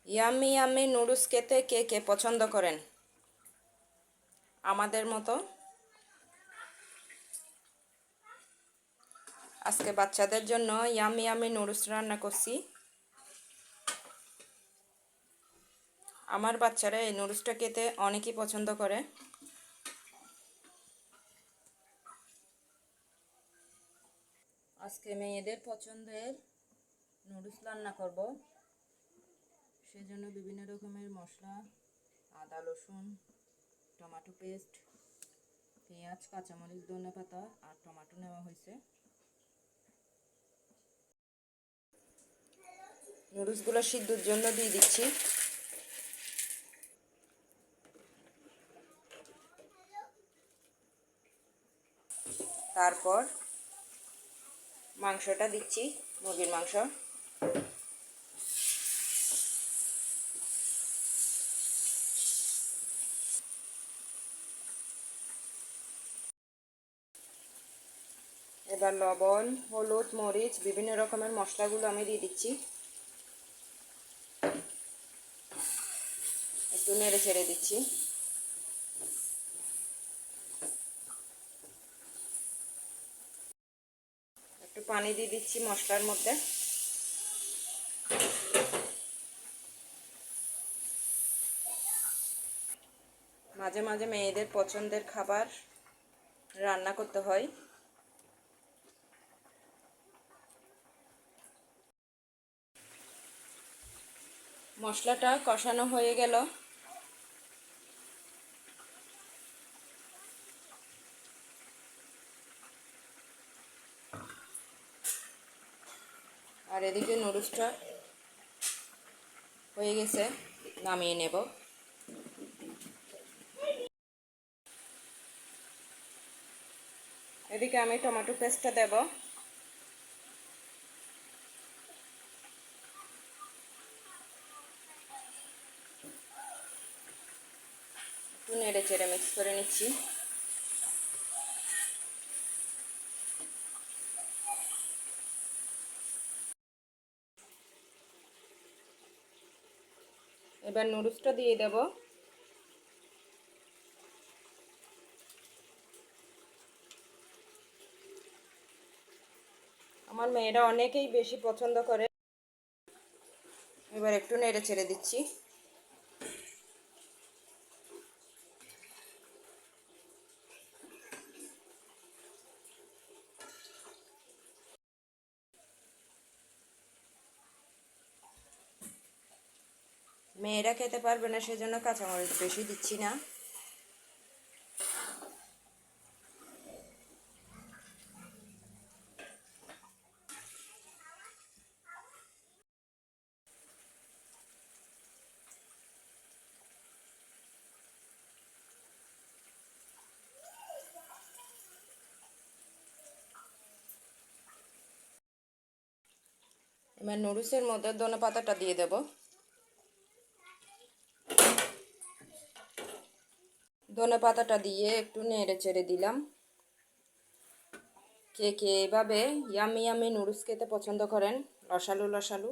Yummy yummy noodles খেতে কে কে পছন্দ করেন আমাদের মতো? আজকে বাচ্চাদের জন্য ইয়াম্মি ইয়াম্মি নুডলস রান্না করছি। আমার বাচ্চারা এই নুডলসটা খেতে অনেকই পছন্দ করে। আজকে মেয়েদের পছন্দের নুডলস রান্না করব। সেজন্য বিভিন্ন রকমের মশলা, আদা রসুন, টমেটো পেস্ট, পেঁয়াজ, কাঁচামরিচ, ধনেপাতা আর টমেটো নেওয়া হয়েছে। নুডলসগুলো সিদ্ধর জন্য দিয়ে দিচ্ছি। তারপর মাংসটা দিচ্ছি, মুরগির মাংস। এবার লবণ, হলুদ, মরিচ, বিভিন্ন রকমের মশলাগুলো আমি দিয়ে দিচ্ছি। একটু নেড়ে ছেড়ে দিচ্ছি। একটু পানি দিয়ে দিচ্ছি মশলার মধ্যে। মাঝে মাঝে মেয়েদের পছন্দের খাবার রান্না করতে হয়। মশলাটা কষানো হয়ে গেল। আর এদিকে নুডলসটা হয়ে গেছে, নামিয়ে নেব। এদিকে আমি টমেটো পেস্টটা দেব। একটু নেড়ে চেড়ে মিক্স করে নিচ্ছি। এবার নুডলসটা দিয়ে দেব। আমার মেয়েরা অনেকেই বেশি পছন্দ করে। এবার একটু নেড়ে ছেড়ে দিচ্ছি। মেয়েরা খেতে পারবে না, সেজন্য কাঁচামরিচ বেশি দিচ্ছি না। এবার নুডলসের মধ্যে ধনেপাতাটা দিয়ে দেব। ধনেপাতাটা দিয়ে একটু নেড়ে চেড়ে দিলাম। কে কে এভাবে ইয়ামি ইয়ামি নুডলস খেতে পছন্দ করেন, রসালো রসালো?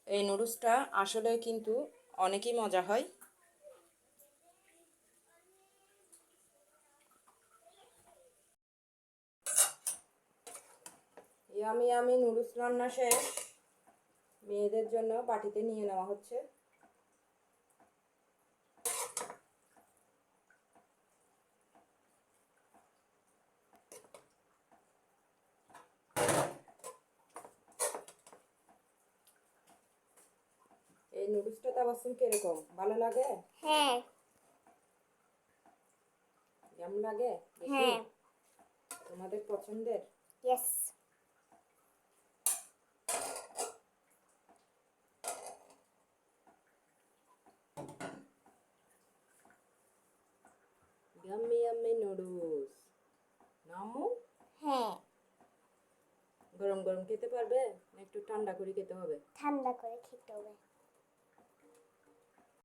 এই নুডলসটা আসলে কিন্তু অনেকই মজা হয়। ইয়ামি ইয়ামি নুডলস রান্না শেষ। মেয়েদের জন্য বাটিতে নিয়ে নেওয়া হচ্ছে। এই নুডলসটা তাবাসসুম কিরকম, ভালো লাগে? হ্যাঁ। কেমন লাগে? হ্যাঁ। তোমাদের পছন্দের? ইয়েস। Yummy yummy noodles. নামু? হ্যাঁ। গরম গরম খেতে পারবে না একটু ঠান্ডা করে খেতে হবে? ঠান্ডা করে খেতে হবে।